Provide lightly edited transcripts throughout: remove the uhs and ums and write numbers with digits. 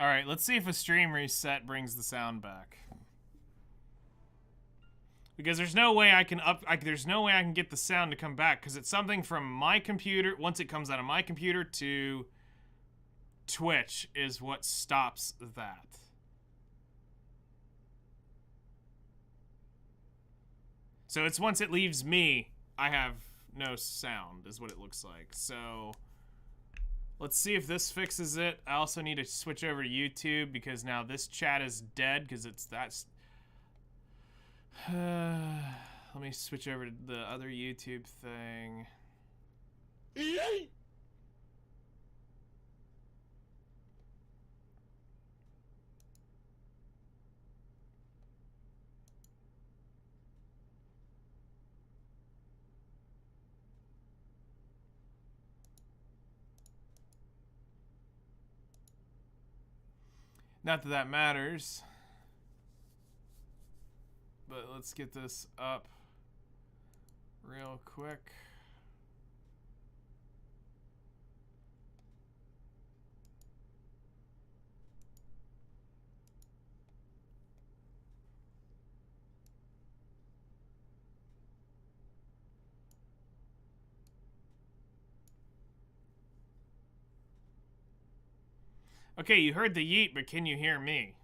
Alright, let's see if a stream reset brings the sound back. Because there's no way I can there's no way I can get the sound to come back, because it's something from my computer. Once it comes out of my computer to Twitch is what stops that. So it's once it leaves me, I have no sound, is what it looks like. So let's see if this fixes it. I also need to switch over to YouTube because now this chat is dead because that's let me switch over to the other YouTube thing. Not that that matters. But let's get this up real quick. Okay, you heard the yeet, but can you hear me?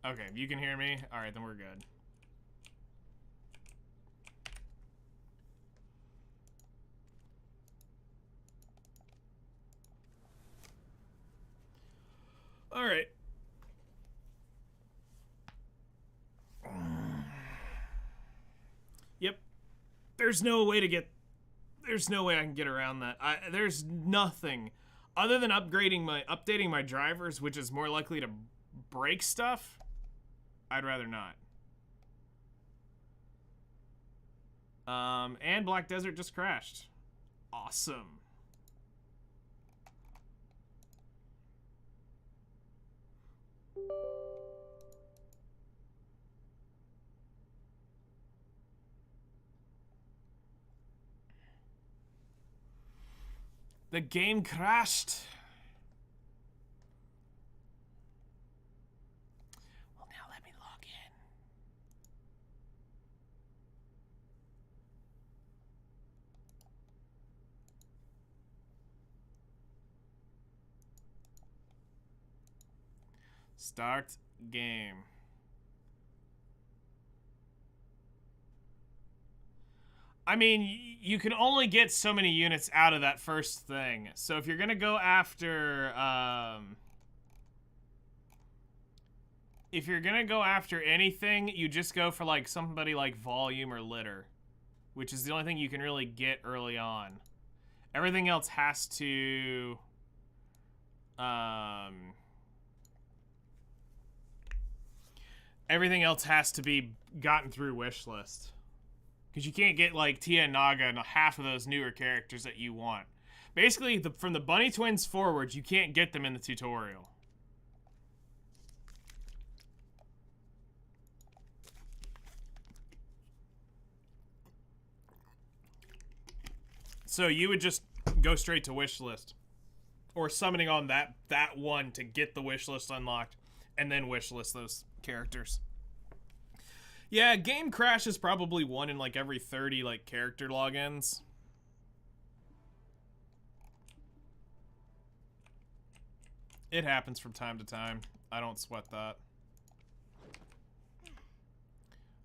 Okay, you can hear me? Alright, then we're good. Alright. Yep. There's no way I can get around that. There's nothing other than updating my drivers, which is more likely to break stuff. I'd rather not. And Black Desert just crashed. Awesome. The game crashed. Well, now let me log in. Start game. I mean, you can only get so many units out of that first thing. So if you're gonna go after, if you're gonna go after anything, you just go for like somebody like volume or litter, which is the only thing you can really get early on. Everything else has to, everything else has to be gotten through wishlist. Because you can't get, like, Tia and Naga and half of those newer characters that you want. Basically, from the Bunny Twins forward, you can't get them in the tutorial. So you would just go straight to wishlist. Or summoning on that one to get the wishlist unlocked. And then wishlist those characters. Yeah, game crash is probably one in like every 30 like character logins. It happens from time to time. I don't sweat that.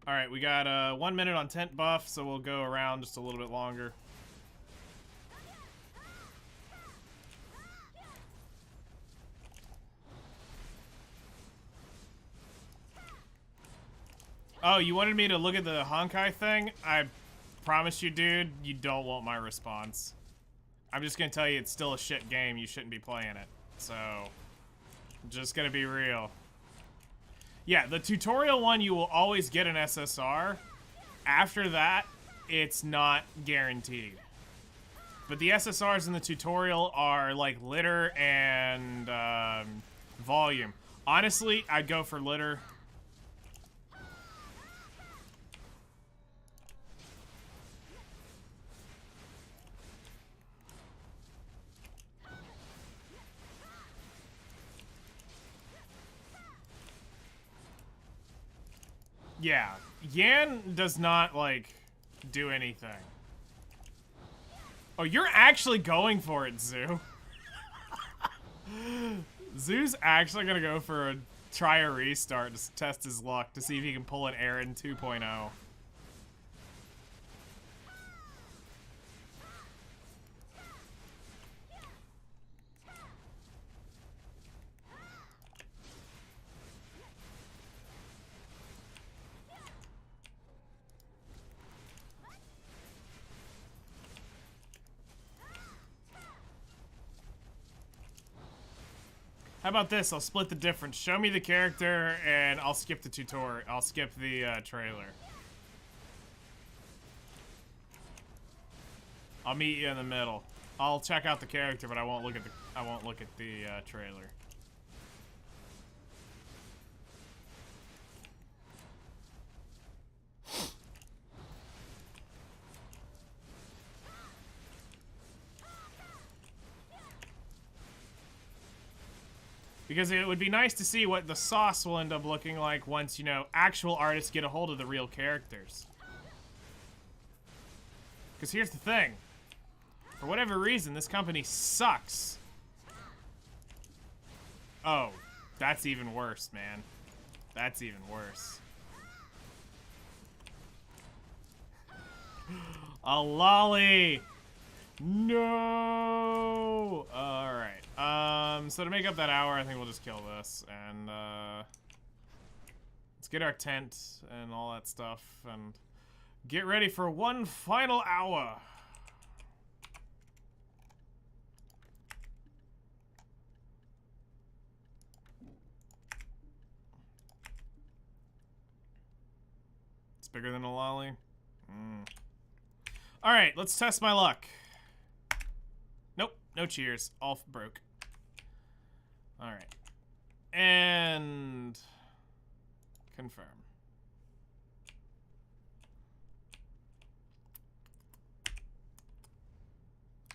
Alright, we got 1 minute on tent buff, so we'll go around just a little bit longer. Oh, you wanted me to look at the Honkai thing? I promise you, dude, you don't want my response. I'm just gonna tell you it's still a shit game. You shouldn't be playing it. So, I'm just gonna be real. Yeah, the tutorial one, you will always get an SSR. After that, it's not guaranteed. But the SSRs in the tutorial are like litter and volume. Honestly, I'd go for litter. Yeah, Yan does not, like, do anything. Oh, you're actually going for it, Zoo. Zoo's actually gonna go for try a restart to test his luck to see if he can pull an Aaron 2.0. How about this? I'll split the difference. Show me the character, and I'll skip the tutorial. I'll skip the trailer. I'll meet you in the middle. I'll check out the character, but I won't look at the trailer. Because it would be nice to see what the sauce will end up looking like once, you know, actual artists get a hold of the real characters. Because here's the thing. For whatever reason, this company sucks. Oh, that's even worse, man. That's even worse. A lolly! No! Alright. So to make up that hour, I think we'll just kill this. And, let's get our tent and all that stuff. And get ready for one final hour. It's bigger than a lolly. Alright, let's test my luck. Nope, no cheers. All broke. Alright. And confirm.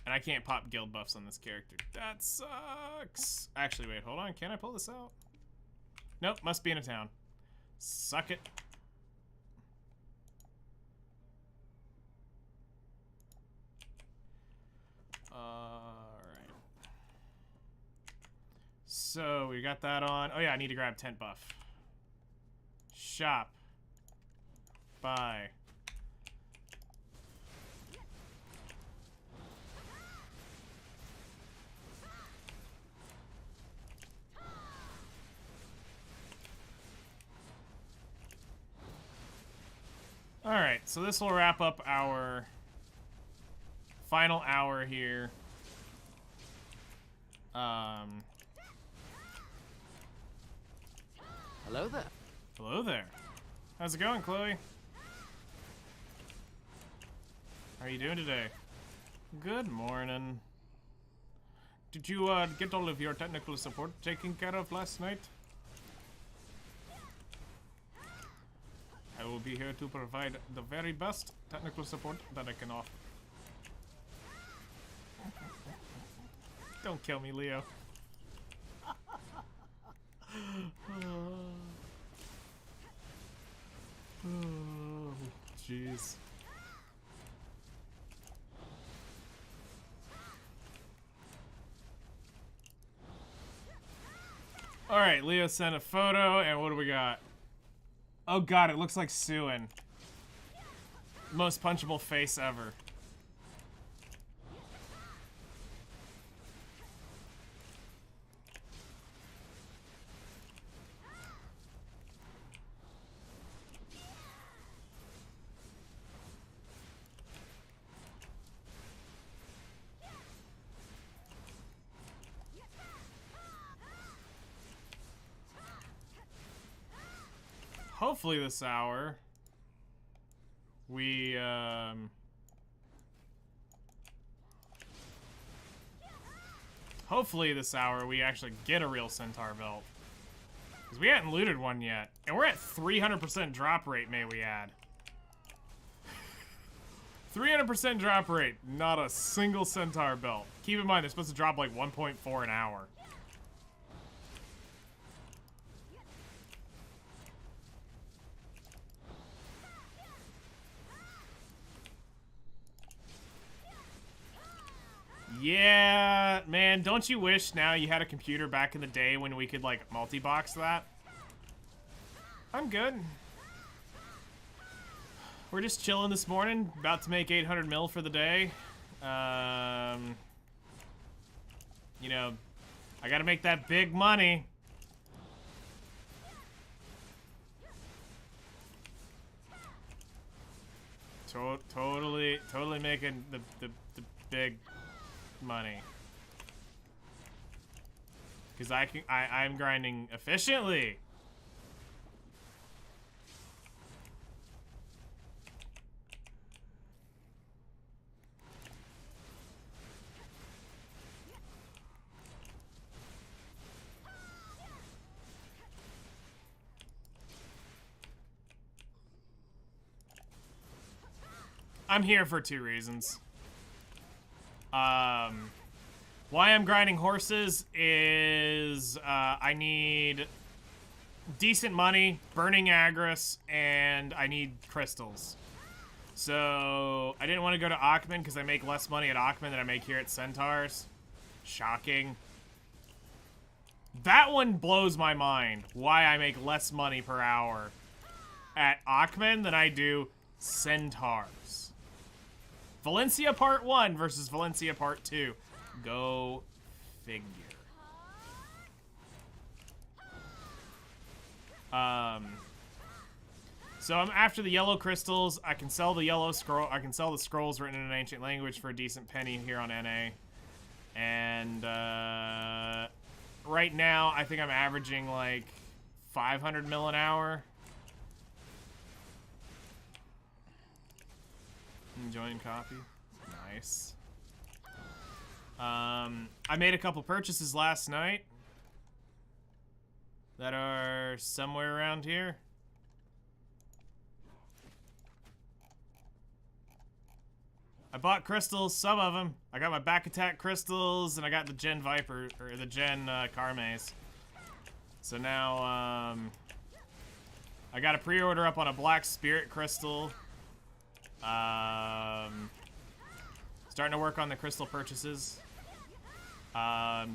And I can't pop guild buffs on this character. That sucks. Actually, wait, hold on. Can I pull this out? Nope, must be in a town. Suck it. Alright. So, we got that on. Oh yeah, I need to grab tent buff. Shop. Buy. Alright, so this will wrap up our final hour here. Hello there. Hello there. How's it going, Chloe? How are you doing today? Good morning. Did you get all of your technical support taken care of last night? I will be here to provide the very best technical support that I can offer. Don't kill me, Leo. Oh, jeez. All right, Leo sent a photo, and what do we got? Oh god, it looks like Suin. Most punchable face ever. Hopefully this hour we actually get a real centaur belt. Because we hadn't looted one yet. And we're at 300% drop rate, may we add. 300% drop rate, not a single centaur belt. Keep in mind, they're supposed to drop like 1.4 an hour. Yeah, man, don't you wish now you had a computer back in the day when we could, like, multi-box that? I'm good. We're just chilling this morning, about to make 800 mil for the day. You know, I gotta make that big money. Totally making the big money. Because I'm grinding efficiently. I'm here for 2 reasons. Why I'm grinding horses is I need decent money, burning agris, and I need crystals. So I didn't want to go to Akhman because I make less money at Akhman than I make here at Centaurs. Shocking. That one blows my mind, why I make less money per hour at Akhman than I do Centaurs. Valencia Part 1 versus Valencia Part 2. Go figure. So I'm after the yellow crystals. I can sell the yellow scroll. I can sell the scrolls written in an ancient language for a decent penny here on NA. And right now, I think I'm averaging like 500 mil an hour. Enjoying coffee. Nice. I made a couple purchases last night that are somewhere around here. I bought crystals, some of them. I got my back attack crystals, and I got the Gen Viper, or the Gen Karmaze. So now, I got a pre-order up on a Black Spirit crystal. Starting to work on the crystal purchases.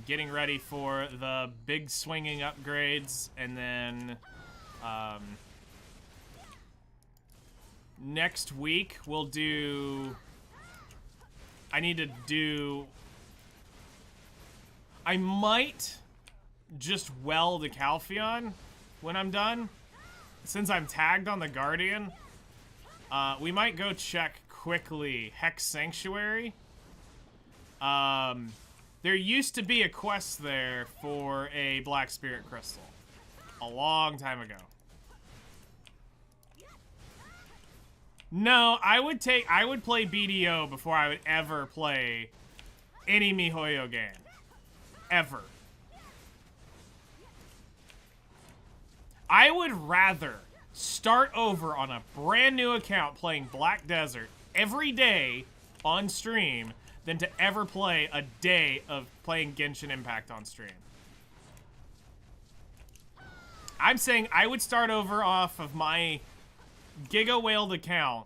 Getting ready for the big swinging upgrades, and then next week we'll do... I need to do... I might just weld the Calpheon when I'm done. Since I'm tagged on the Guardian, we might go check quickly Hex Sanctuary. There used to be a quest there for a Black Spirit Crystal a long time ago. No, I would play BDO before I would ever play any MiHoYo game. Ever. I would rather start over on a brand new account playing Black Desert every day on stream than to ever play a day of playing Genshin Impact on stream. I'm saying I would start over off of my Giga Whaled account,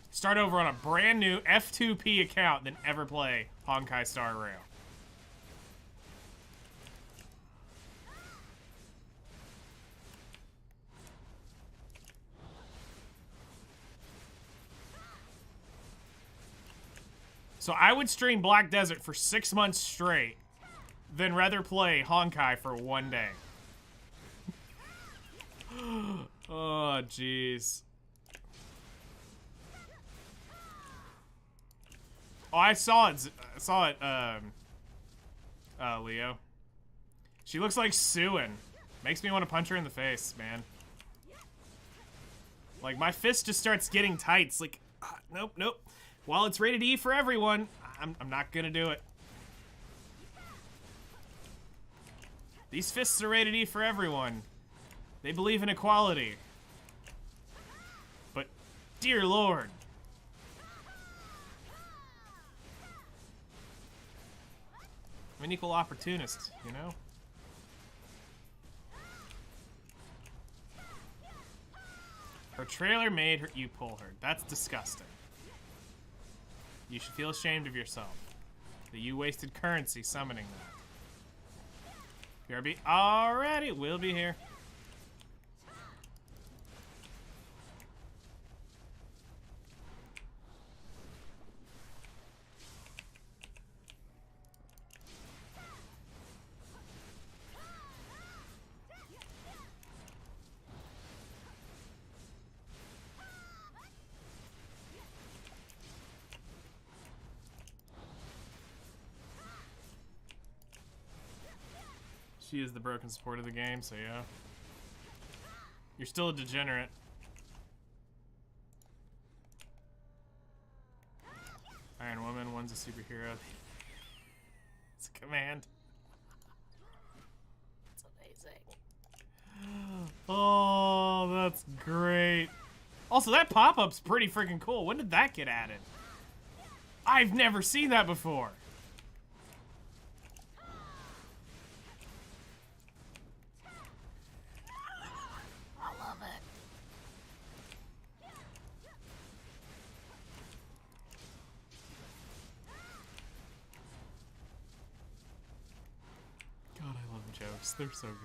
start over on a brand new F2P account than ever play Honkai Star Rail. So I would stream Black Desert for 6 months straight, than rather play Honkai for 1 day. Oh, jeez. Oh, I saw it. Leo. She looks like Suin. Makes me want to punch her in the face, man. Like, my fist just starts getting tight. It's like, nope, nope. While it's rated E for everyone, I'm not gonna do it. These fists are rated E for everyone. They believe in equality. But, dear Lord. I'm an equal opportunist, you know? Her trailer made her you pull her. That's disgusting. You should feel ashamed of yourself. That you wasted currency summoning that. BRB. Alrighty, we'll be here. She is the broken support of the game, so yeah. You're still a degenerate. Iron Woman, one's a superhero. It's a command. It's amazing. Oh, that's great. Also, that pop-up's pretty freaking cool. When did that get added? I've never seen that before. Jokes. They're so good.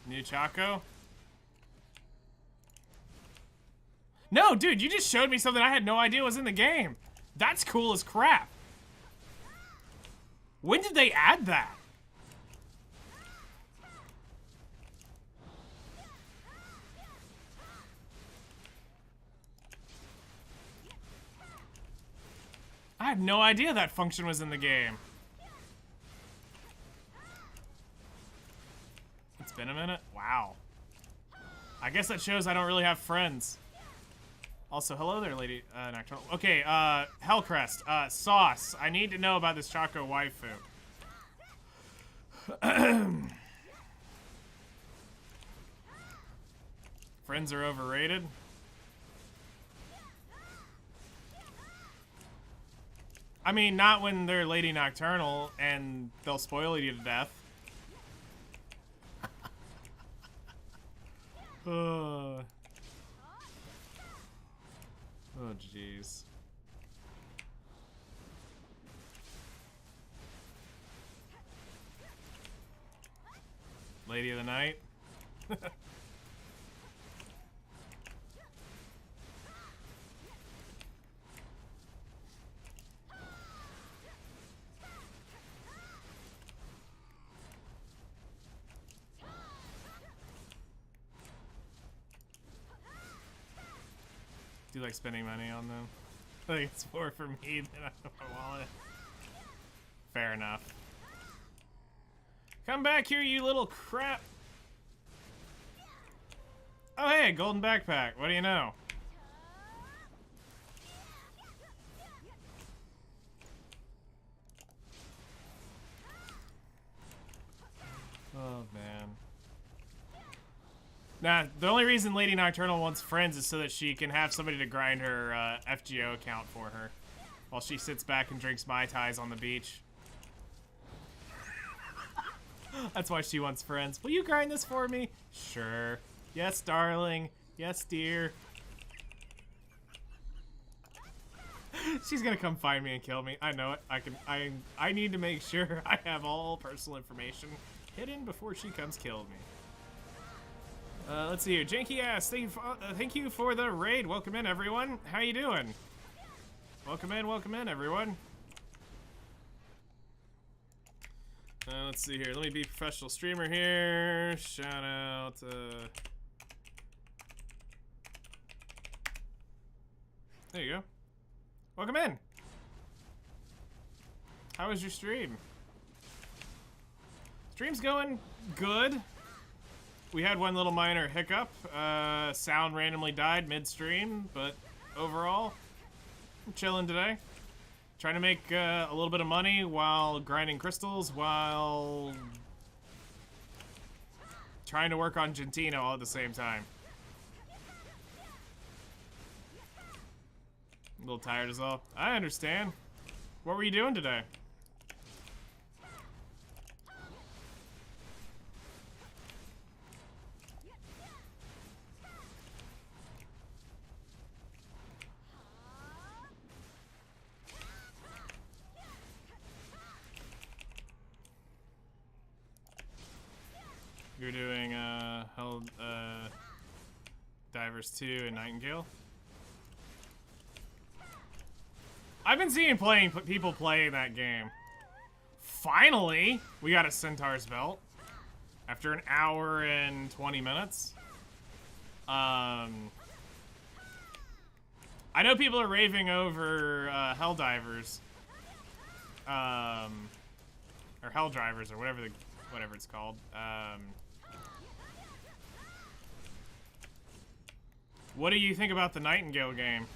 New Chaco? No, dude, you just showed me something I had no idea was in the game. That's cool as crap. When did they add that? I had no idea that function was in the game. It's been a minute? Wow. I guess that shows I don't really have friends. Also, hello there, Lady Nocturnal. Okay, Hellcrest, Sauce. I need to know about this Chaco waifu. Friends are overrated. I mean, not when they're Lady Nocturnal and they'll spoil you to death. Oh, jeez. Lady of the Night. Do you like spending money on them? I think it's more for me than on my wallet. Fair enough. Come back here, you little crap. Oh, hey, golden backpack. What do you know? Oh, man. Nah, the only reason Lady Nocturnal wants friends is so that she can have somebody to grind her FGO account for her while she sits back and drinks Mai Tais on the beach. That's why she wants friends. Will you grind this for me? Sure. Yes, darling. Yes, dear. She's gonna come find me and kill me. I know it. I need to make sure I have all personal information hidden before she comes kill me. Let's see here. Janky ass, thank you for the raid. Welcome in, everyone. How you doing? Welcome in, everyone. Let's see here. Let me be professional streamer here. Shout out. There you go. Welcome in. How was your stream? Stream's going good. We had one little minor hiccup. Sound randomly died mid-stream, but overall, I'm chilling today. Trying to make a little bit of money while grinding crystals, while trying to work on Gentino all at the same time. A little tired as well. I understand. What were you doing today? You're doing Divers 2 and Nightingale. I've been seeing people playing that game. Finally, we got a Centaur's belt after an hour and 20 minutes. I know people are raving over Helldivers, or Helldrivers, or whatever it's called. What do you think about the Nightingale game?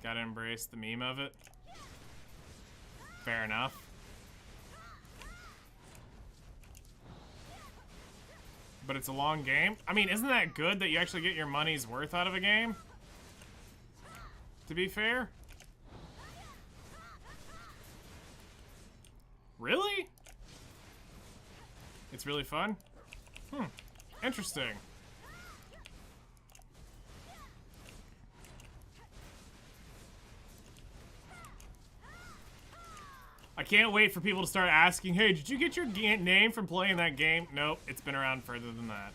Gotta embrace the meme of it. Fair enough. But it's a long game. I mean, isn't that good that you actually get your money's worth out of a game? To be fair. Really? It's really fun? Interesting. I can't wait for people to start asking, hey, did you get your name from playing that game? Nope, it's been around further than that.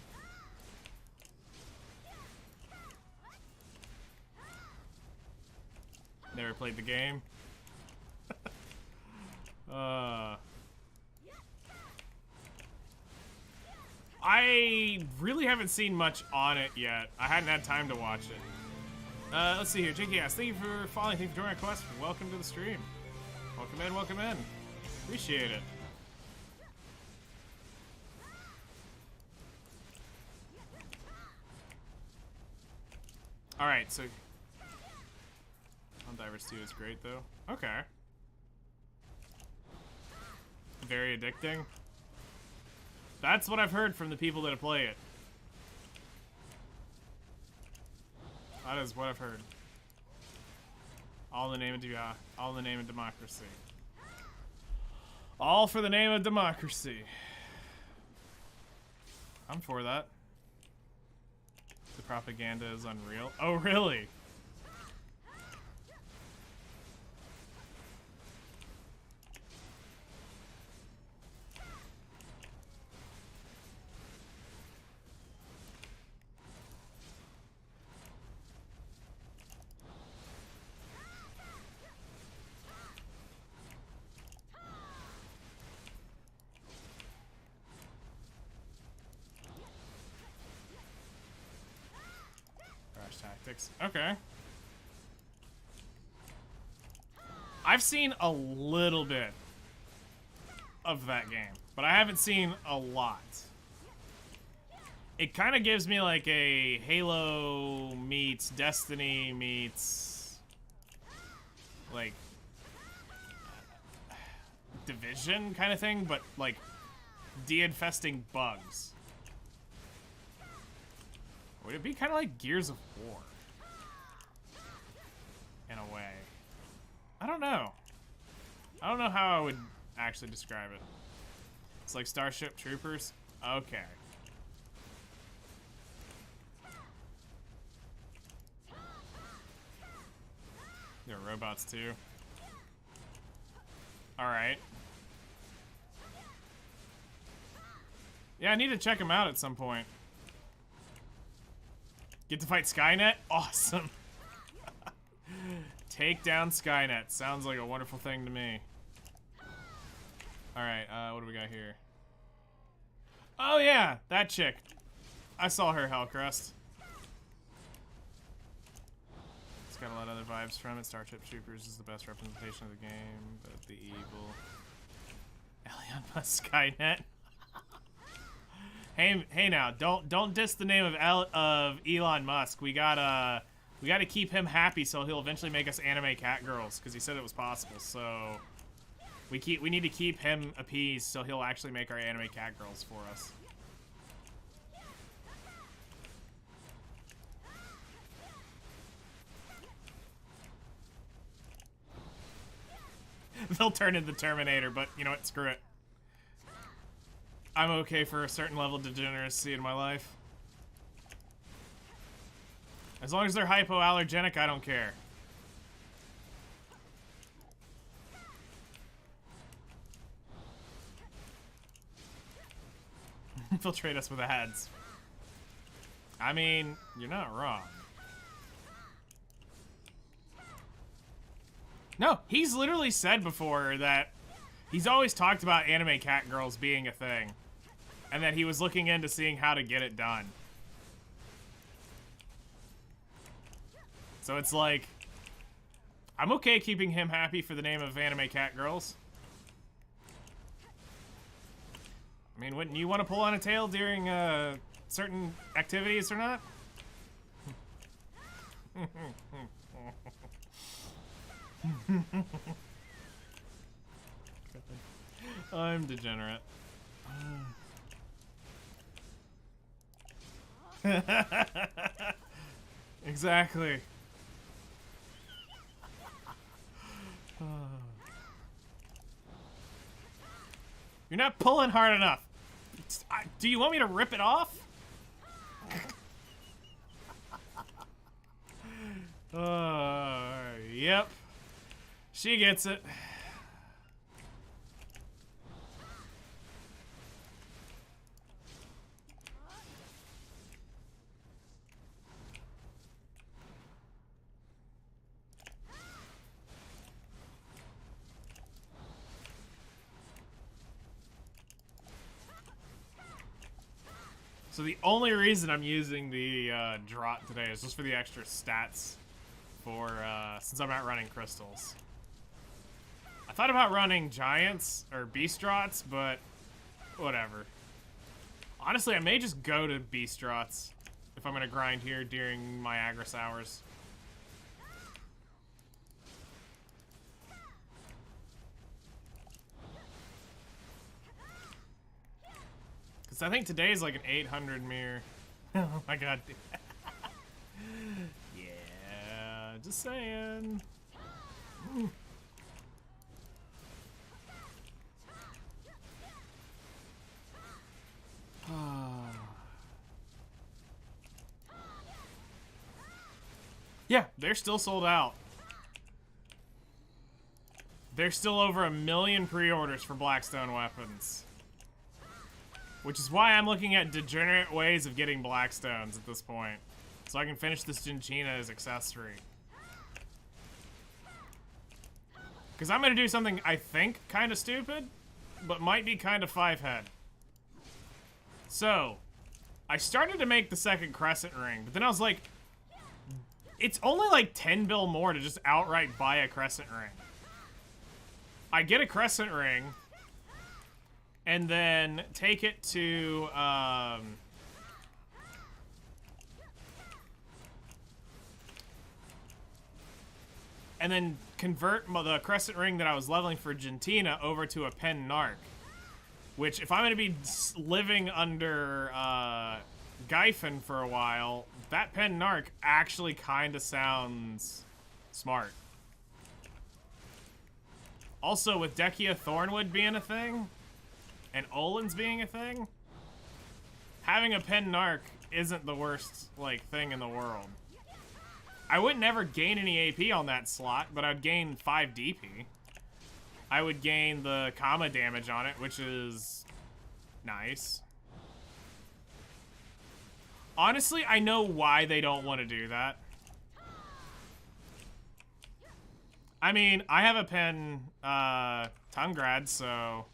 Never played the game. I really haven't seen much on it yet. I hadn't had time to watch it. Let's see here. JKS, thank you for following. Thank you for joining our quest. Welcome to the stream. Welcome in, welcome in. Appreciate it. Alright, so... Divers 2 is great, though. Okay. Very addicting. That's what I've heard from the people that play it. That is what I've heard. All in the name of all in the name of democracy. All for the name of democracy. I'm for that. The propaganda is unreal. Oh, really? Tactics. Okay. I've seen a little bit of that game, but I haven't seen a lot. It kind of gives me like a Halo meets Destiny meets like Division kind of thing, but like de-infesting bugs. Would it be kind of like Gears of War? In a way. I don't know. I don't know how I would actually describe it. It's like Starship Troopers? Okay. There are robots too. Alright. Yeah, I need to check them out at some point. Get to fight Skynet? Awesome. Take down Skynet. Sounds like a wonderful thing to me. Alright, what do we got here? Oh yeah, that chick. I saw her, Hellcrest. It's got a lot of other vibes from it. Starship Troopers is the best representation of the game, but the evil. Elon Musk Skynet. Hey now, don't diss the name of Elon Musk. We gotta keep him happy so he'll eventually make us anime cat girls because he said it was possible. So we need to keep him appeased so he'll actually make our anime cat girls for us. They'll turn into the Terminator, but you know what? Screw it. I'm okay for a certain level of degeneracy in my life. As long as they're hypoallergenic, I don't care. Infiltrate us with ads. I mean, you're not wrong. No, he's literally said before that he's always talked about anime cat girls being a thing. And that he was looking into seeing how to get it done. So it's like, I'm okay keeping him happy for the name of anime cat girls. I mean, wouldn't you want to pull on a tail during certain activities or not? I'm degenerate. Exactly. You're not pulling hard enough. Do you want me to rip it off? Yep. She gets it. So the only reason I'm using the draught today is just for the extra stats for, since I'm not running crystals. I thought about running giants or beast draughts, but whatever. Honestly, I may just go to beast draughts if I'm gonna grind here during my Agris hours. I think today is like an 800 mirror. Oh my god. Yeah, just saying. Yeah, they're still sold out. There's still over 1 million pre-orders for Blackstone weapons. Which is why I'm looking at degenerate ways of getting Blackstones at this point. So I can finish this Gin-China as accessory. Because I'm going to do something I think kind of stupid, but might be kind of 5-head. So, I started to make the second crescent ring, but then I was like, it's only like 10 bill more to just outright buy a crescent ring. I get a crescent ring, and then take it to, and then convert the crescent ring that I was leveling for Gentina over to a pen narc. Which, if I'm going to be living under Gyphon for a while, that pen narc actually kind of sounds smart. Also, with Dekia Thornwood being a thing, and Olin's being a thing, having a pen narc isn't the worst, like, thing in the world. I would never gain any AP on that slot, but I'd gain 5 DP. I would gain the comma damage on it, which is nice. Honestly, I know why they don't want to do that. I mean, I have a pen Tungrad, so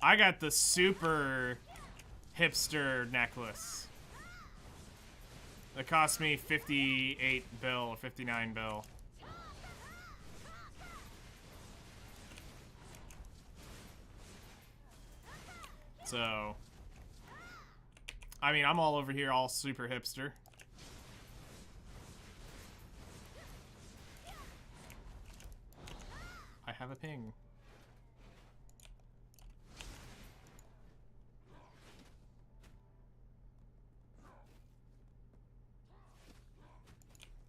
I got the super hipster necklace. It cost me 58 bill or 59 bill. So, I mean, I'm all over here all super hipster. I have a ping.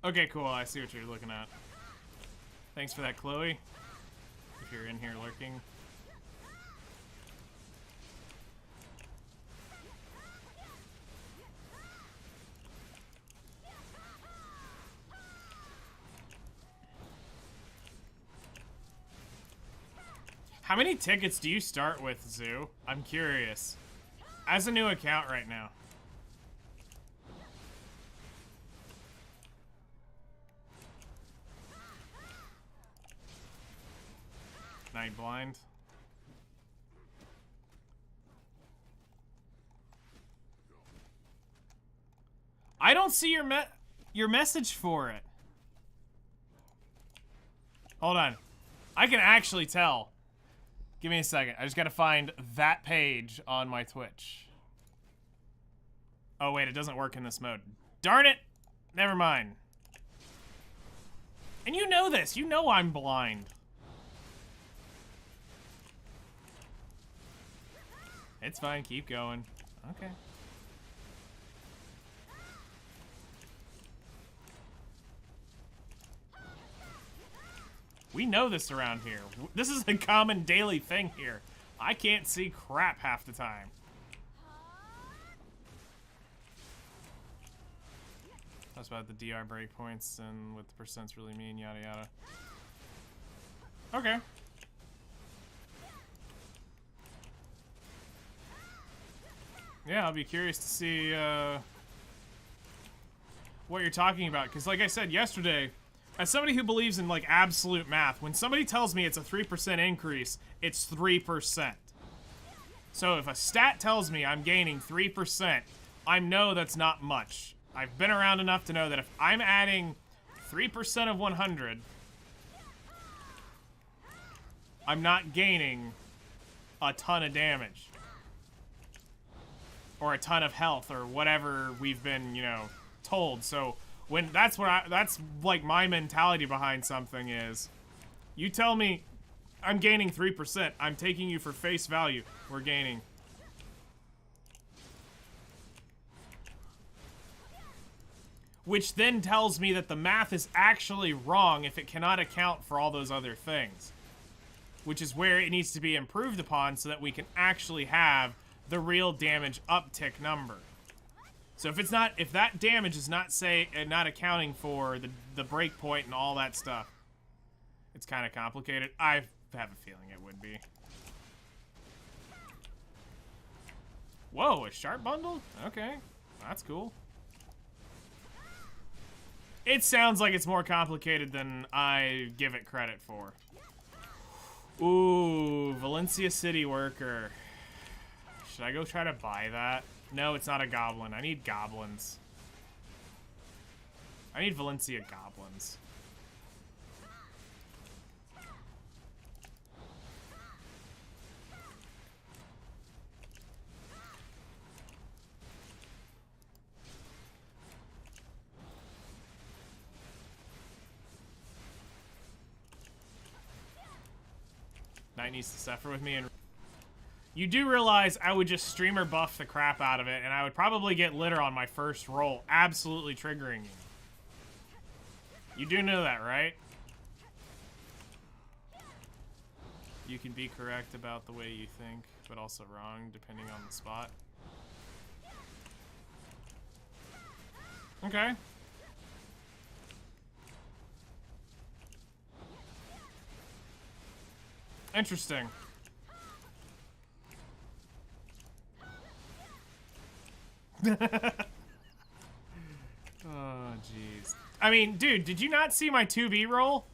Okay, cool. I see what you're looking at. Thanks for that, Chloe. If you're in here lurking. How many tickets do you start with, Zoo? I'm curious. As a new account right now. Night blind. I don't see your message for it. Hold on. I can actually tell. Give me a second. I just gotta find that page on my Twitch. Oh wait, it doesn't work in this mode. Darn it! Never mind. And you know this. You know I'm blind. It's fine. Keep going. Okay. We know this around here. This is a common daily thing here. I can't see crap half the time. That's about the DR breakpoints and what the percents really mean, yada yada. Okay. Yeah, I'll be curious to see what you're talking about. Because like I said yesterday, as somebody who believes in like absolute math, when somebody tells me it's a 3% increase, it's 3%. So if a stat tells me I'm gaining 3%, I know that's not much. I've been around enough to know that if I'm adding 3% of 100, I'm not gaining a ton of damage. Or a ton of health, or whatever we've been, you know, told. So when that's like my mentality behind something is, you tell me I'm gaining 3%, I'm taking you for face value. We're gaining. Which then tells me that the math is actually wrong if it cannot account for all those other things. Which is where it needs to be improved upon so that we can actually have the real damage uptick number. So if that damage is not not accounting for the break point and all that stuff, it's kind of complicated. I have a feeling it would be. Whoa, a sharp bundle? Okay, that's cool. It sounds like it's more complicated than I give it credit for. Ooh, Valencia City Worker. Should I go try to buy that? No, it's not a goblin. I need goblins. I need Valencia goblins. Knight needs to suffer with me and you do realize I would just streamer buff the crap out of it, and I would probably get litter on my first roll, absolutely triggering you. You do know that, right? You can be correct about the way you think, but also wrong depending on the spot. Okay. Interesting. Oh, jeez. I mean, dude, did you not see my 2B roll?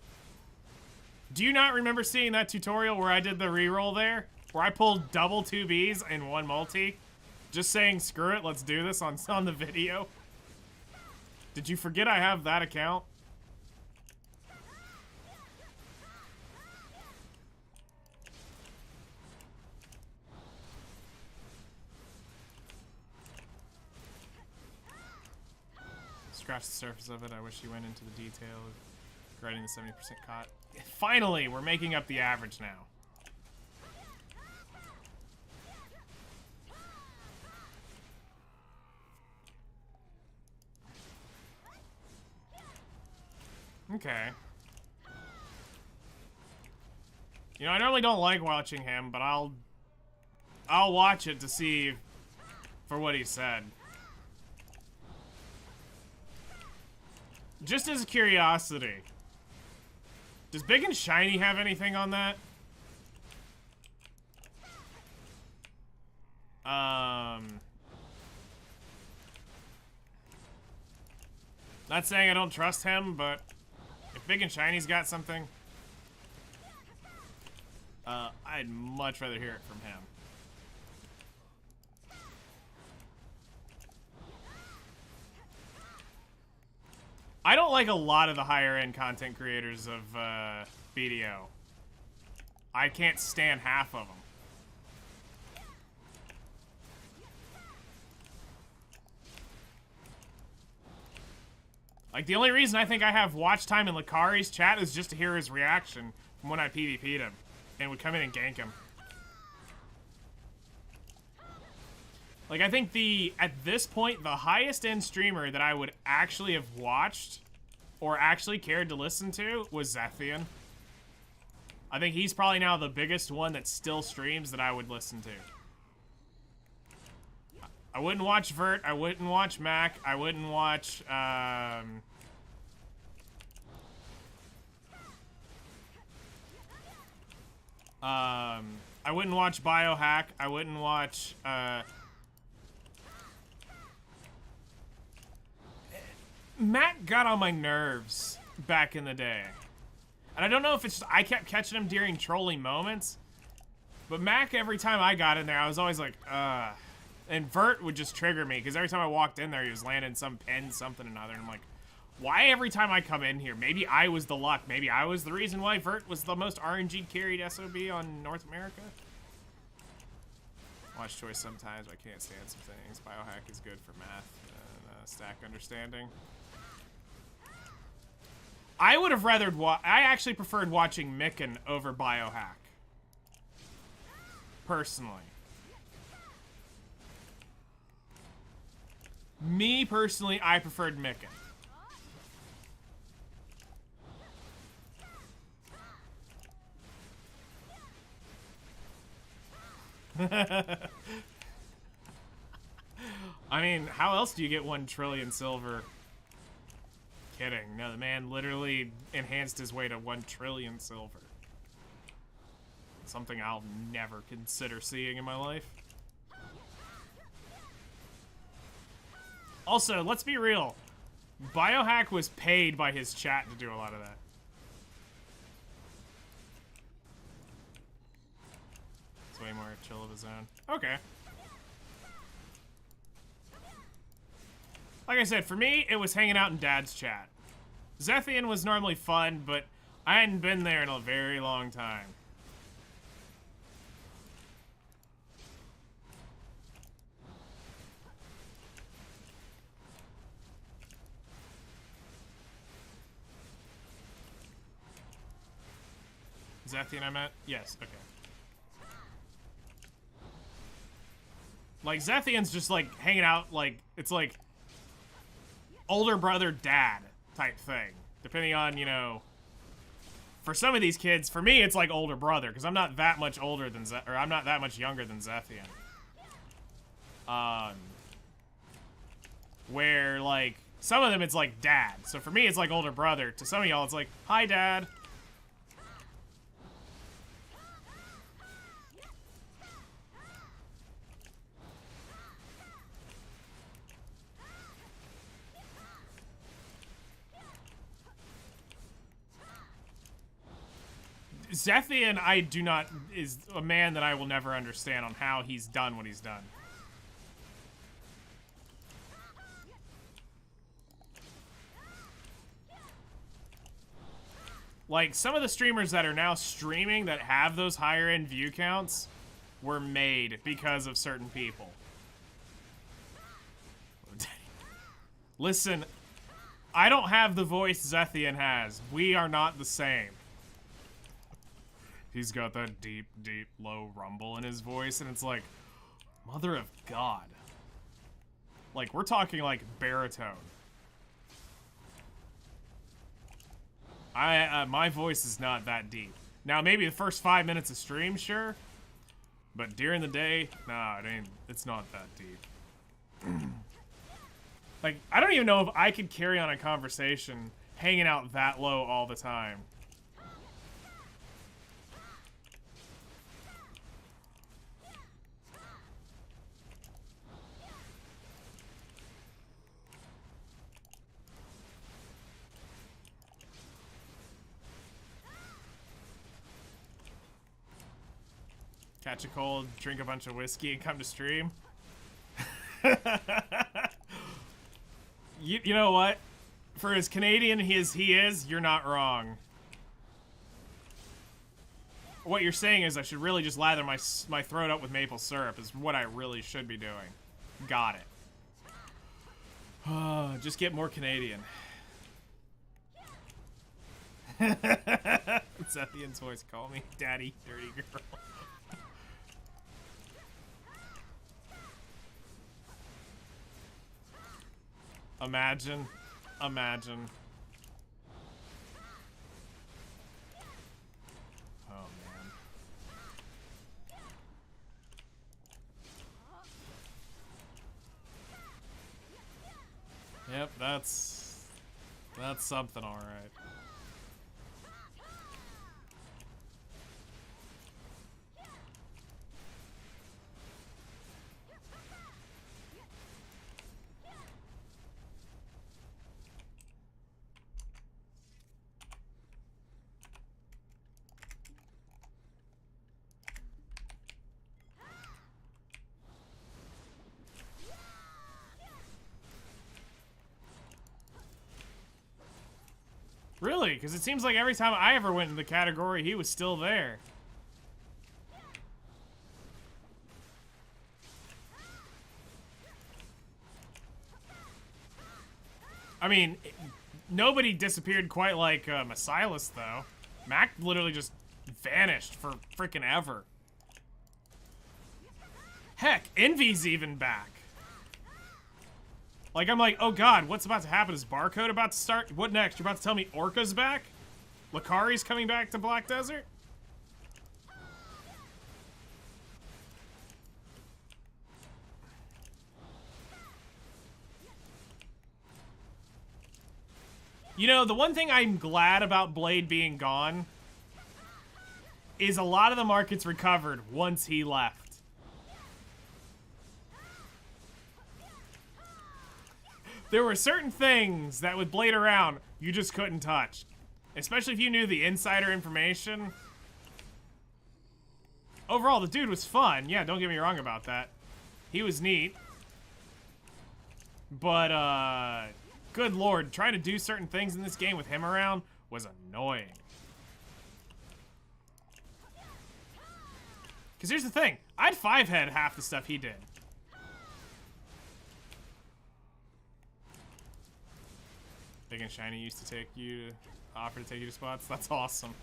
Do you not remember seeing that tutorial where I did the reroll there? Where I pulled double 2Bs in one multi? Just saying, screw it, let's do this on the video. Did you forget I have that account? Scratch the surface of it. I wish you went into the detail of grading the 70% caught. Finally, we're making up the average now. Okay. You know, I normally don't like watching him, but I'll watch it to see for what he said. Just as a curiosity. Does Big and Shiny have anything on that? Not saying I don't trust him, but if Big and Shiny's got something, I'd much rather hear it from him. I don't like a lot of the higher end content creators of BDO. I can't stand half of them. Like, the only reason I think I have watch time in Lakari's chat is just to hear his reaction from when I PvP'd him and would come in and gank him. Like, I think at this point, the highest end streamer that I would actually have watched or actually cared to listen to was Zethian. I think he's probably now the biggest one that still streams that I would listen to. I wouldn't watch Vert, I wouldn't watch Mac, I wouldn't watch, I wouldn't watch Biohack, I wouldn't watch, Mac got on my nerves back in the day. And I don't know if it's just I kept catching him during trolling moments, but Mac, every time I got in there, I was always like, and Vert would just trigger me, because every time I walked in there, he was landing some pin, something or another, and I'm like, why every time I come in here? Maybe I was the luck. Maybe I was the reason why Vert was the most RNG carried SOB on North America. Watch choice sometimes, but I can't stand some things. Biohack is good for math and stack understanding. I would have rather I actually preferred watching Micken over Biohack. Personally. Me, personally, I preferred Micken. I mean, how else do you get 1 trillion silver? Kidding. No, the man literally enhanced his way to 1 trillion silver. Something I'll never consider seeing in my life. Also, let's be real. Biohack was paid by his chat to do a lot of that. It's way more chill of his own. Okay. Like I said, for me, it was hanging out in Dad's chat. Zethian was normally fun, but I hadn't been there in a very long time. Zethian I met? Yes, okay. Like, Zethian's just, like, hanging out, like, it's like older brother, dad type thing. Depending on, you know, for some of these kids, for me, it's like older brother, because I'm not that much older than or I'm not that much younger than Zethian. Where, like, some of them, it's like dad. So for me, it's like older brother. To some of y'all, it's like, hi, dad. Zethian, is a man that I will never understand on how he's done what he's done. Like, some of the streamers that are now streaming that have those higher end view counts were made because of certain people. Listen, I don't have the voice Zethian has. We are not the same. He's got that deep, deep, low rumble in his voice, and it's like, mother of God. Like, we're talking like baritone. My voice is not that deep. Now, maybe the first 5 minutes of stream, sure. But during the day, nah, it's not that deep. Like, I don't even know if I could carry on a conversation hanging out that low all the time. Catch a cold, drink a bunch of whiskey, and come to stream. You know what? For as Canadian as he is, you're not wrong. What you're saying is I should really just lather my throat up with maple syrup is what I really should be doing. Got it. Just get more Canadian. Zethian's voice, call me daddy, dirty girl. Imagine. Imagine. Oh, man. Yep, that's something, all right. Really? Because it seems like every time I ever went in the category, he was still there. I mean, nobody disappeared quite like Masilas, though. Mac literally just vanished for freaking ever. Heck, Envy's even back. Like, I'm like, oh god, what's about to happen? Is Barcode about to start? What next? You're about to tell me Orca's back? Valkyrie's coming back to Black Desert? You know, the one thing I'm glad about Blade being gone is a lot of the markets recovered once he left. There were certain things that with Blade around, you just couldn't touch. Especially if you knew the insider information. Overall, the dude was fun. Yeah, don't get me wrong about that. He was neat. But, good lord, trying to do certain things in this game with him around was annoying. Because here's the thing. I'd 5-head half the stuff he did. Big and Shiny used to offer to take you to spots. That's awesome.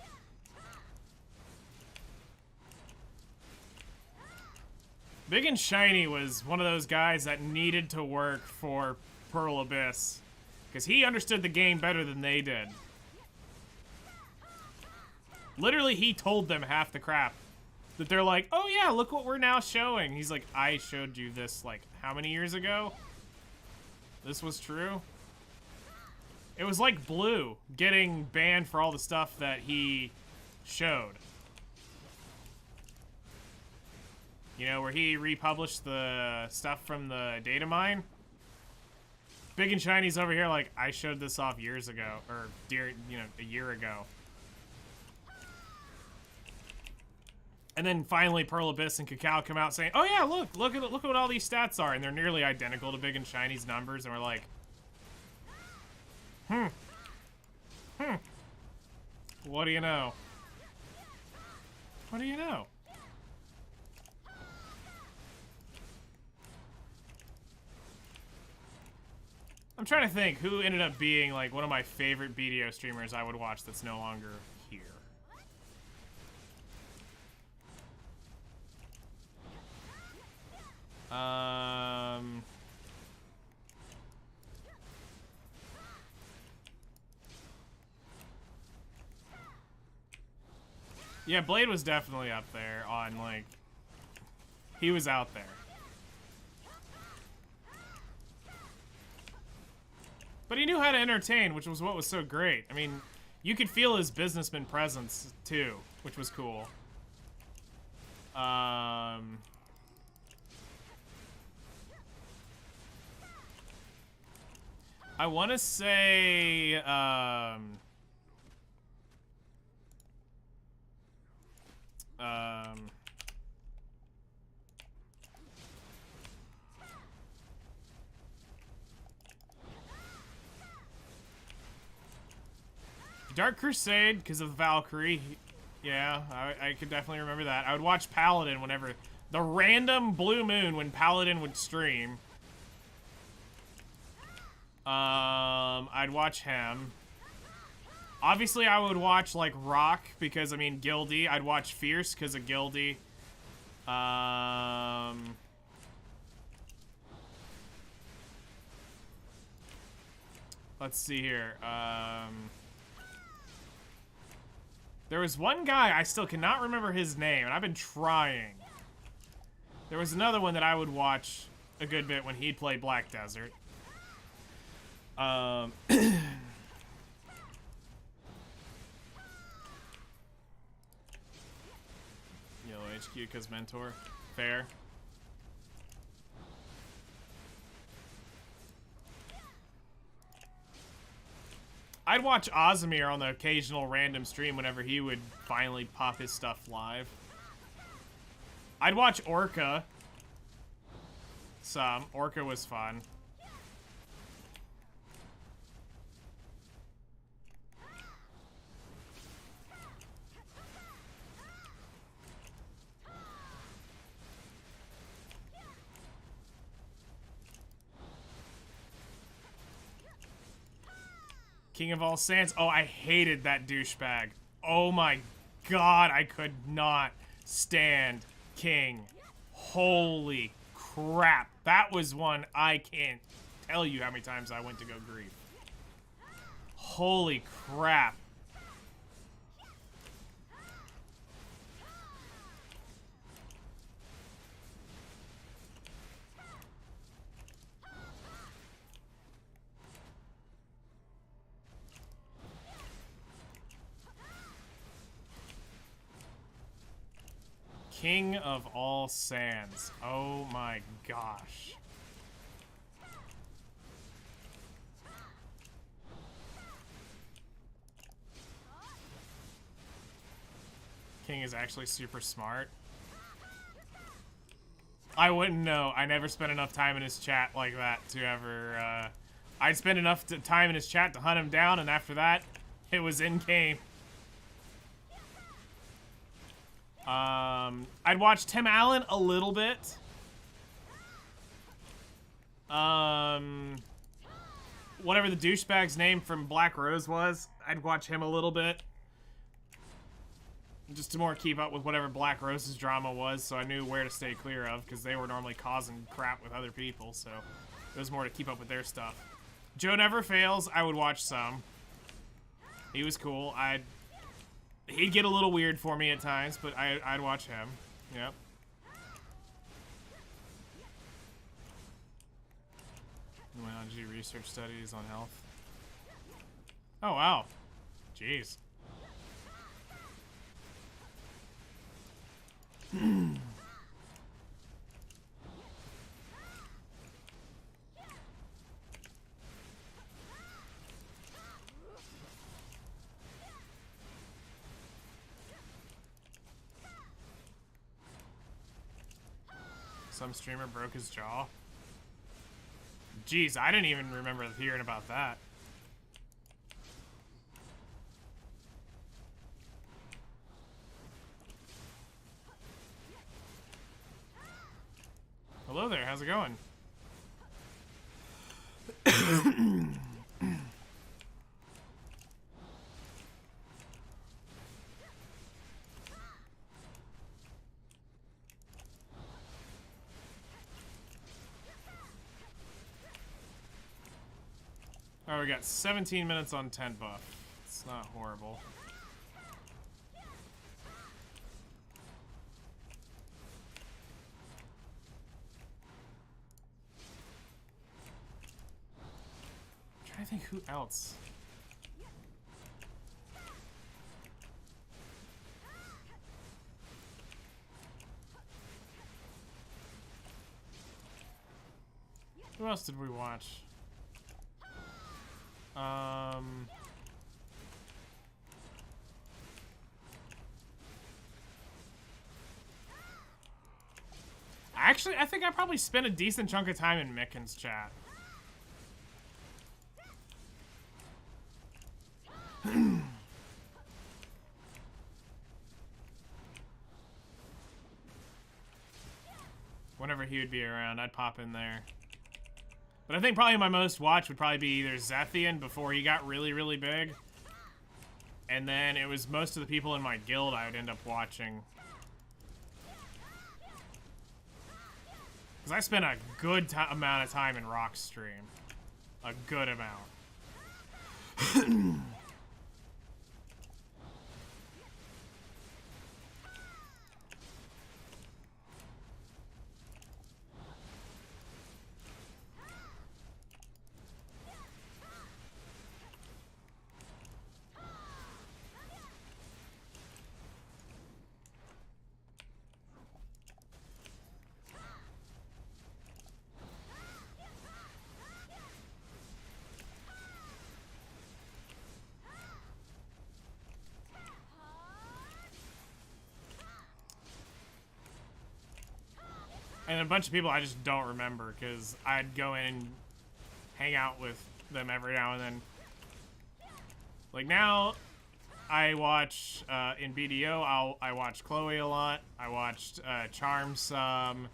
Big and Shiny was one of those guys that needed to work for Pearl Abyss. Because he understood the game better than they did. Literally, he told them half the crap. That they're like, oh yeah, look what we're now showing. He's like, I showed you this, like, how many years ago? This was true? It was like Blue getting banned for all the stuff that he showed. You know, where he republished the stuff from the data mine. Big and Shiny's over here like, I showed this off years ago, or, a year ago. And then finally Pearl Abyss and Cacao come out saying, oh yeah, look at what all these stats are. And they're nearly identical to Big and Shiny's numbers. And we're like, what do you know? What do you know? I'm trying to think who ended up being like one of my favorite BDO streamers I would watch that's no longer here. Yeah, Blade was definitely up there on, like... He was out there. But he knew how to entertain, which was what was so great. I mean, you could feel his businessman presence, too, which was cool. I want to say, Dark Crusade, because of Valkyrie. Yeah, I could definitely remember that. I would watch Paladin whenever... The random blue moon when Paladin would stream. I'd watch him. Obviously, I would watch, like, Rock, because, I mean, Gildy. I'd watch Fierce, because of Gildy. Let's see here. There was one guy, I still cannot remember his name, and I've been trying. There was another one that I would watch a good bit when he'd play Black Desert. Yellow HQ because mentor. Fair. I'd watch Ozmir on the occasional random stream whenever he would finally pop his stuff live. I'd watch Orca. Some. Orca was fun. King of All Sands. Oh, I hated that douchebag. Oh my god, I could not stand King. Holy crap. That was one I can't tell you how many times I went to go grief. Holy crap. King of All Sands. Oh my gosh. King is actually super smart. I wouldn't know. I never spent enough time in his chat like that to ever, I'd spend enough time in his chat to hunt him down, and after that, it was in-game. I'd watch Tim Allen a little bit. Whatever the douchebag's name from Black Rose was, I'd watch him a little bit. Just to more keep up with whatever Black Rose's drama was, so I knew where to stay clear of, because they were normally causing crap with other people, so it was more to keep up with their stuff. Joe Never Fails, I would watch some. He was cool. He'd get a little weird for me at times, but I'd watch him. Yep. Immunology research studies on health. Oh, wow. Jeez. Some streamer broke his jaw. Jeez, I didn't even remember hearing about that. Hello there, how's it going? Oh, we got 17 minutes on 10 buff. It's not horrible. trying to think who else. Who else did we watch? Actually, I think I probably spent a decent chunk of time in Micken's chat. Whenever he would be around, I'd pop in there. But I think probably my most watched would probably be either Zethian before he got really, really big. And then it was most of the people in my guild I would end up watching. Because I spent a good amount of time in Rock's stream. A good amount. And a bunch of people I just don't remember because I'd go in and hang out with them every now and then. Like now, I watch in BDO. I watch Chloe a lot. I watched Charm some.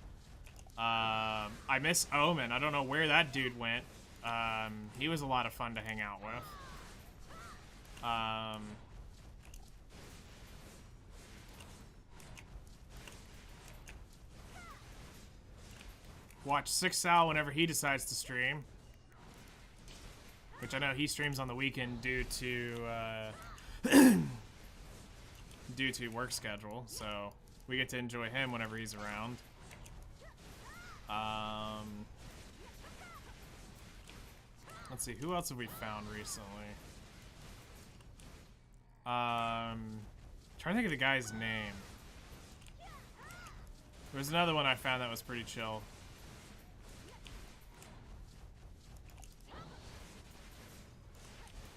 I miss Omen. I don't know where that dude went. He was a lot of fun to hang out with. Watch Six Sal whenever he decides to stream. Which I know he streams on the weekend due to work schedule, so we get to enjoy him whenever he's around. Let's see, who else have we found recently? Trying to think of the guy's name. There was another one I found that was pretty chill.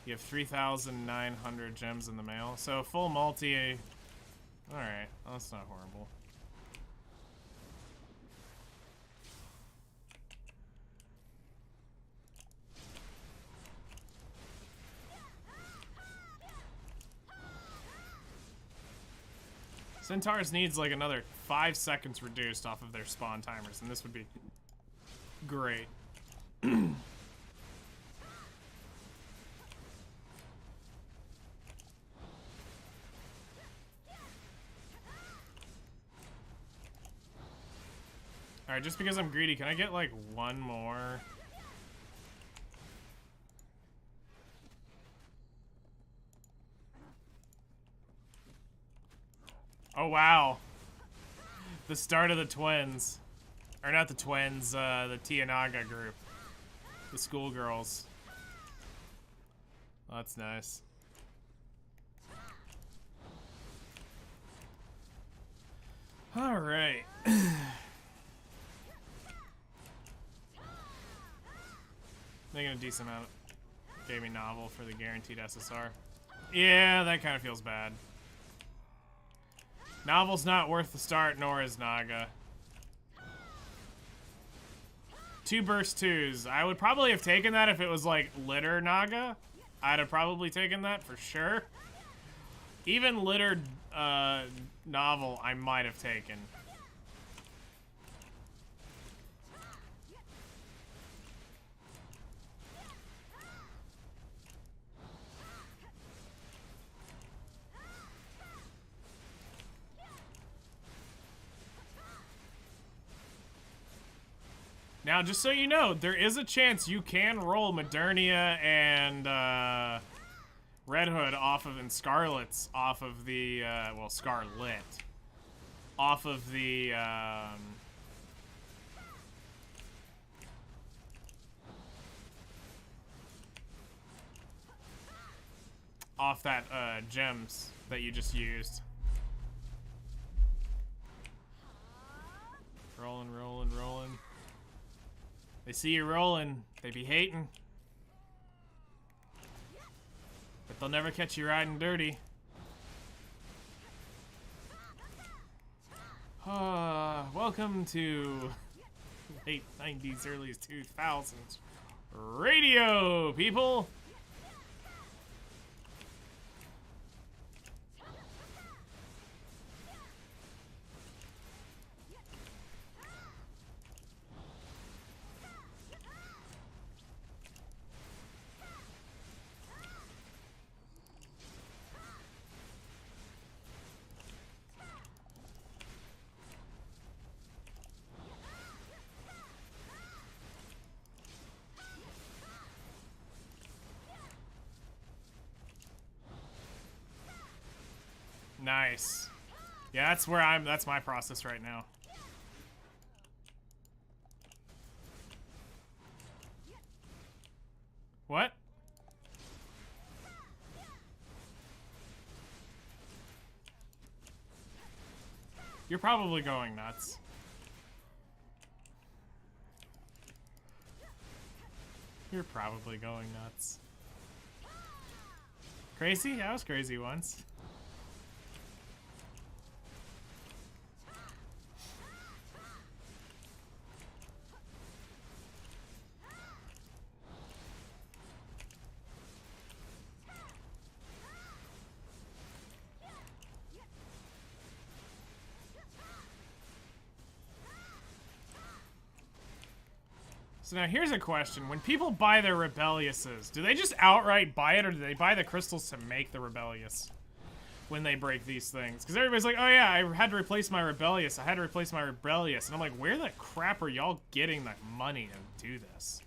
You have 3,900 gems in the mail. So full multi. Alright, well, that's not horrible. Centaurs needs like another 5 seconds reduced off of their spawn timers, and this would be great. Alright, just because I'm greedy, can I get like one more? Oh wow. The start of the twins. Or not the twins, the Tianaga group. The schoolgirls. Oh, that's nice. Alright. Making a decent amount of gaming novel for the guaranteed SSR. Yeah, that kind of feels bad. Novel's not worth the start, nor is Naga. 2 burst 2s. I would probably have taken that if it was like litter Naga. I'd have probably taken that for sure. Even littered novel, I might have taken. Now, just so you know, there is a chance you can roll Modernia and Red Hood off of, and Scarlet's off of the, well, Scarlet, off of the, off that gems that you just used. Rolling, rolling, rolling. They see you rolling, they be hating. But they'll never catch you riding dirty. Welcome to late 90s, early 2000s radio, people! Nice. Yeah, that's where that's my process right now. What? You're probably going nuts. You're probably going nuts. Crazy? I was crazy once. So now here's a question. When people buy their Rebelliouses, do they just outright buy it, or do they buy the crystals to make the Rebellious when they break these things? Because everybody's like, oh yeah, I had to replace my Rebellious. I had to replace my Rebellious. And I'm like, where the crap are y'all getting the money to do this?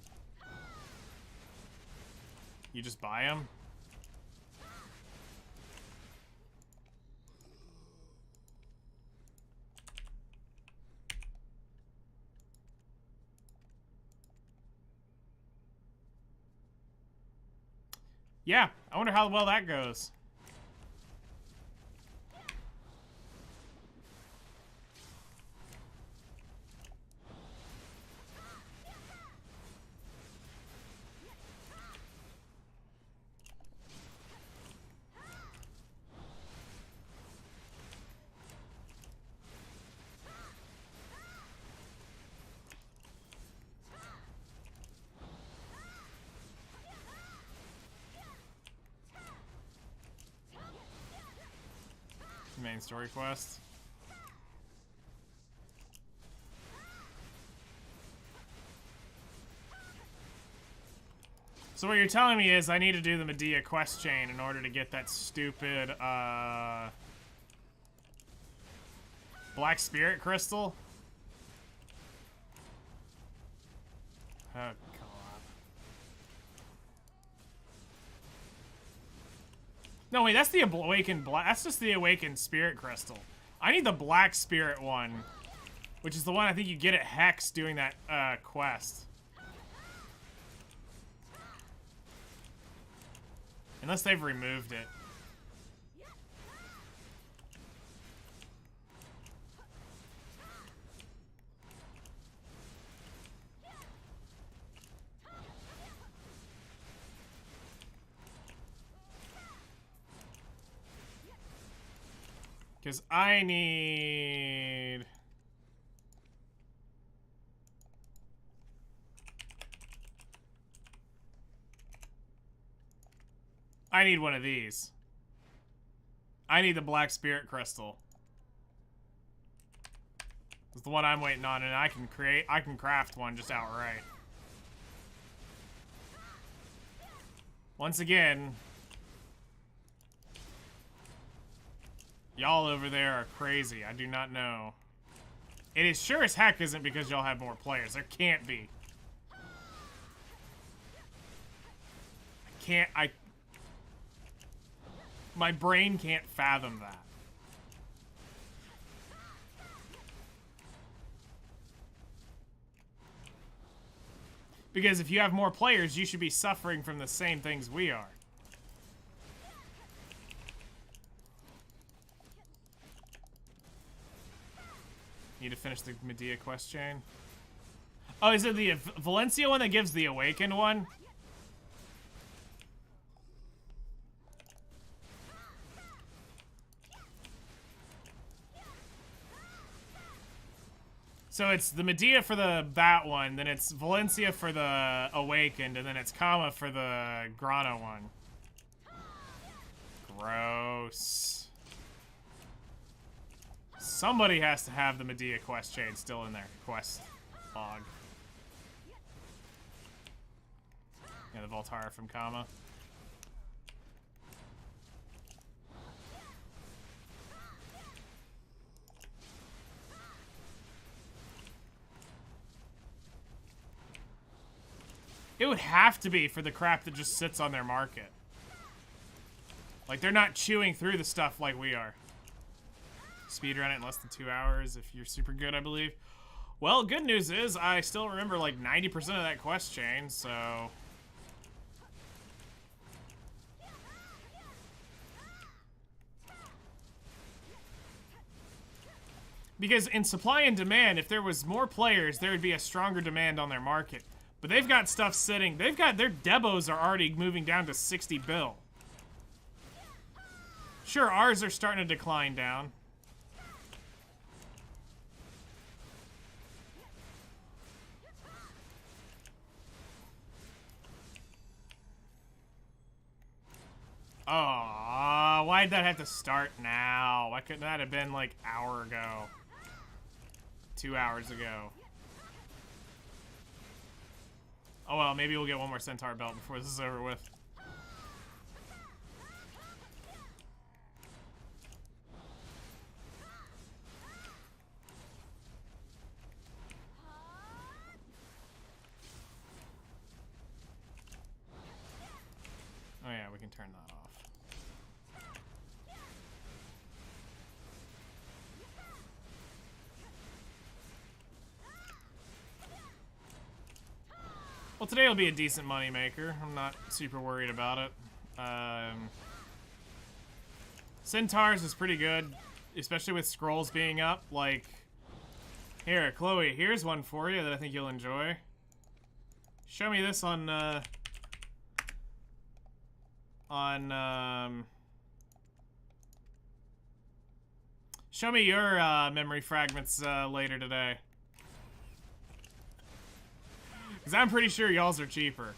You just buy them? Yeah, I wonder how well that goes. Main story quest. So what you're telling me is I need to do the Medea quest chain in order to get that stupid Black Spirit Crystal? Oh god. No, wait, that's the Awakened Black. That's just the Awakened Spirit Crystal. I need the Black Spirit one, which is the one I think you get at Hex doing that quest. Unless they've removed it. Because I need... I need one of these. I need the Black Spirit Crystal. It's the one I'm waiting on, and I can craft one just outright. Once again, y'all over there are crazy. I do not know. It is sure as heck isn't because y'all have more players. There can't be. My brain can't fathom that. Because if you have more players, you should be suffering from the same things we are. Need to finish the Medea quest chain. Oh, is it the Valencia one that gives the awakened one? So it's the Medea for that one, then it's Valencia for the awakened, and then it's Kama for the Grana one. Gross. Somebody has to have the Medea quest chain still in their quest log. Yeah, the Voltara from Kama. It would have to be for the crap that just sits on their market. Like, they're not chewing through the stuff like we are. Speedrun it in less than 2 hours if you're super good, I believe. Well, good news is I still remember like 90% of that quest chain, so... Because in supply and demand, if there was more players, there would be a stronger demand on their market. But they've got stuff sitting. They've got their debos are already moving down to 60 bill. Sure, ours are starting to decline down. Oh, why'd that have to start now? Why couldn't that have been like an hour ago? 2 hours ago. Oh well, maybe we'll get one more Centaur belt before this is over with. Oh yeah, we can turn that off. Well, today will be a decent money maker. I'm not super worried about it. Centaurs is pretty good, especially with scrolls being up. Like, here, Chloe, here's one for you that I think you'll enjoy. Show me this on show me your memory fragments later today. Because I'm pretty sure y'all's are cheaper.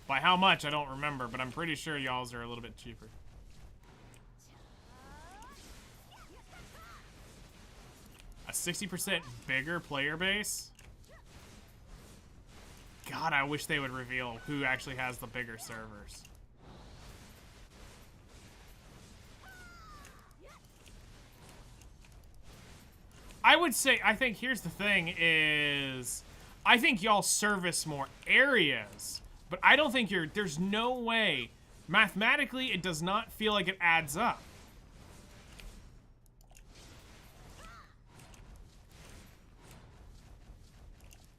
By how much, I don't remember, but I'm pretty sure y'all's are a little bit cheaper. A 60% bigger player base? God, I wish they would reveal who actually has the bigger servers. I would say, I think here's the thing is, I think y'all service more areas, but I don't think there's no way, mathematically, it does not feel like it adds up.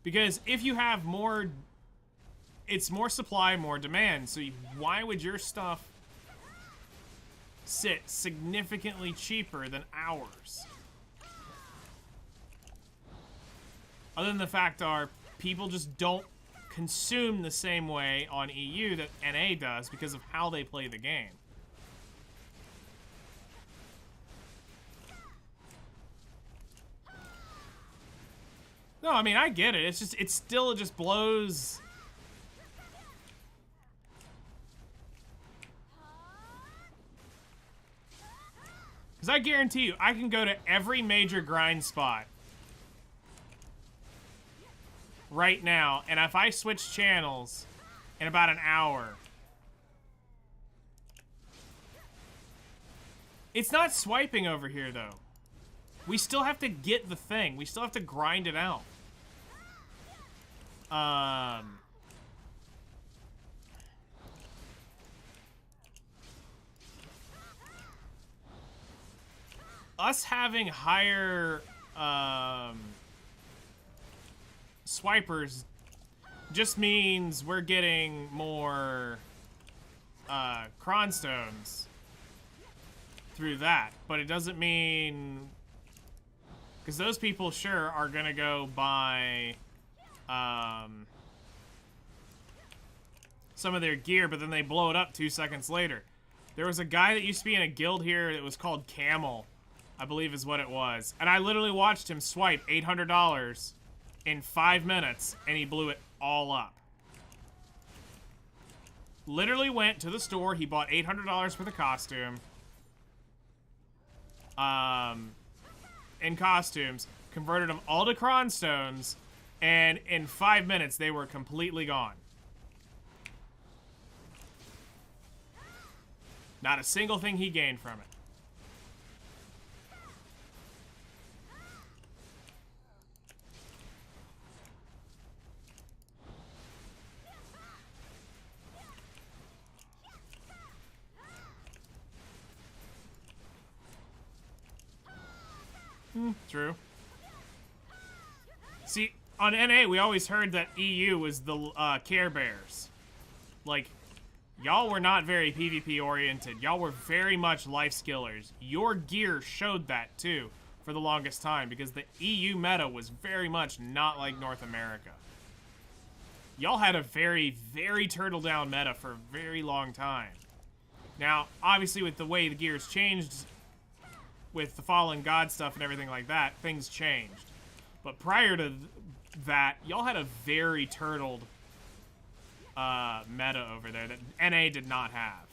Because if you have more, it's more supply, more demand, so why would your stuff sit significantly cheaper than ours? Other than the fact our people just don't consume the same way on EU that NA does because of how they play the game. No, I mean, I get it. It's just, it still just blows. Because I guarantee you, I can go to every major grind spot right now, and if I switch channels in about an hour, it's not swiping over here though. We still have to get the thing. We still have to grind it out. Us having higher swipers just means we're getting more cronstones through that, but it doesn't mean, because those people sure are gonna go buy some of their gear, but then they blow it up 2 seconds later. There was a guy that used to be in a guild here that was called Camel, I believe is what it was, and I literally watched him swipe $800 in 5 minutes, and he blew it all up. Literally went to the store, he bought $800 for the costume, in costumes, converted them all to cronstones, and in 5 minutes they were completely gone. Not a single thing he gained from it. True. See, on NA, we always heard that EU was the Care Bears. Like, y'all were not very PvP oriented. Y'all were very much life skillers. Your gear showed that too for the longest time, because the EU meta was very much not like North America. Y'all had a very, very turtle down meta for a very long time. Now, obviously with the way the gear's changed with the fallen god stuff and everything like that, things changed. But prior to that, y'all had a very turtled meta over there that NA did not have.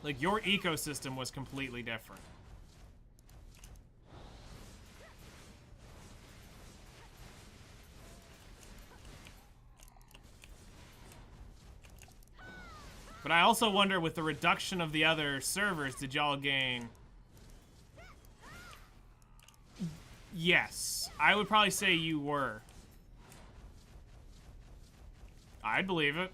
Like, your ecosystem was completely different. But I also wonder, with the reduction of the other servers, did y'all gain? Yes, I would probably say you were. I'd believe it.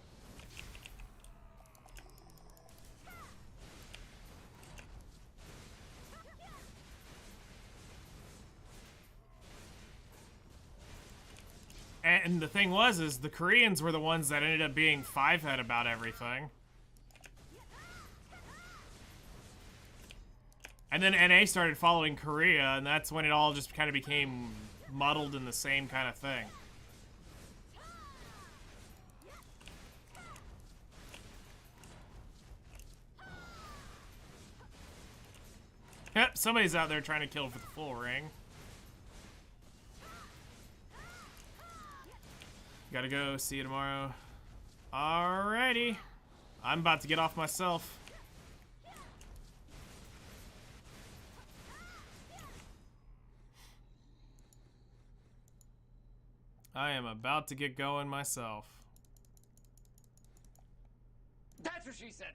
And the thing was, is the Koreans were the ones that ended up being five-head about everything. And then NA started following Korea, and that's when it all just kind of became muddled in the same kind of thing. Yep, somebody's out there trying to kill for the full ring. Gotta go, see you tomorrow. Alrighty. I'm about to get off myself. I am about to get going myself. That's what she said.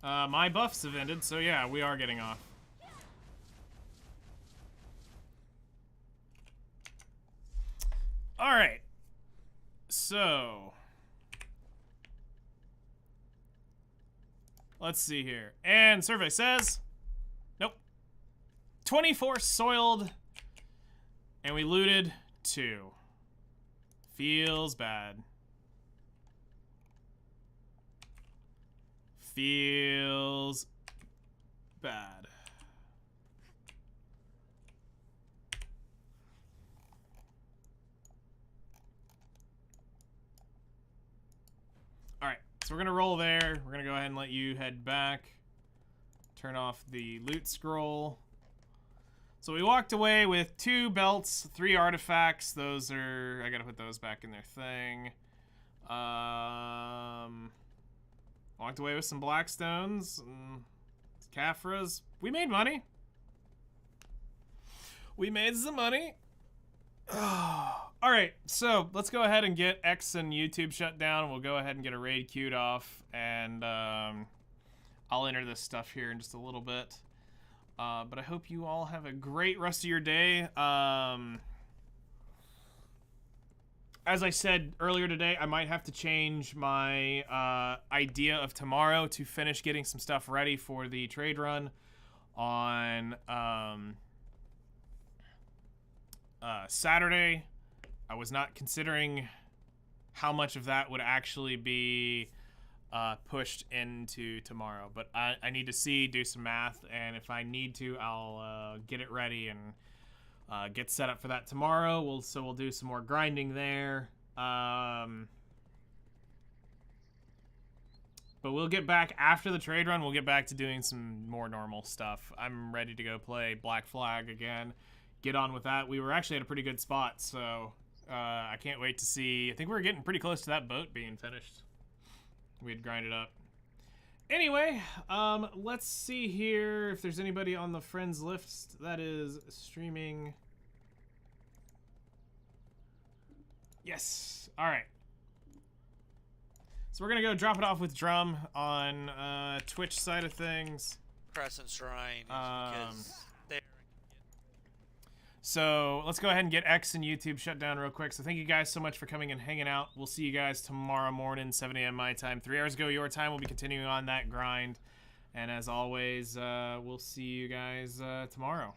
My buffs have ended, so yeah, we are getting off. Alright. So. Let's see here. And survey says. Nope. 24 soiled. And we looted 2. Feels bad. Feels bad. Alright, so we're gonna roll there. We're gonna go ahead and let you head back. Turn off the loot scroll. So we walked away with 2 belts, 3 artifacts. Those are, I gotta put those back in their thing. Walked away with some blackstones and Caphras. We made money. We made some money. Alright, so let's go ahead and get X and YouTube shut down. We'll go ahead and get a raid queued off, and I'll enter this stuff here in just a little bit. But I hope you all have a great rest of your day. As I said earlier today, I might have to change my idea of tomorrow to finish getting some stuff ready for the trade run on Saturday. I was not considering how much of that would actually be pushed into tomorrow. But I need to do some math, and if I need to, I'll get it ready and get set up for that tomorrow. We'll do some more grinding there. But we'll get back after the trade run. We'll get back to doing some more normal stuff. I'm ready to go play Black Flag again. Get on with that. We were actually at a pretty good spot, so I can't wait to see. I think we're getting pretty close to that boat being finished. We had grinded up. Anyway, let's see here if there's anybody on the friends list that is streaming. Yes. All right. So we're going to go drop it off with Drum on Twitch side of things. Crescent Shrine because they're... So let's go ahead and get X and YouTube shut down real quick. So thank you guys so much for coming and hanging out. We'll see you guys tomorrow morning, 7 a.m. my time. 3 hours ago your time. We'll be continuing on that grind. And as always, we'll see you guys tomorrow.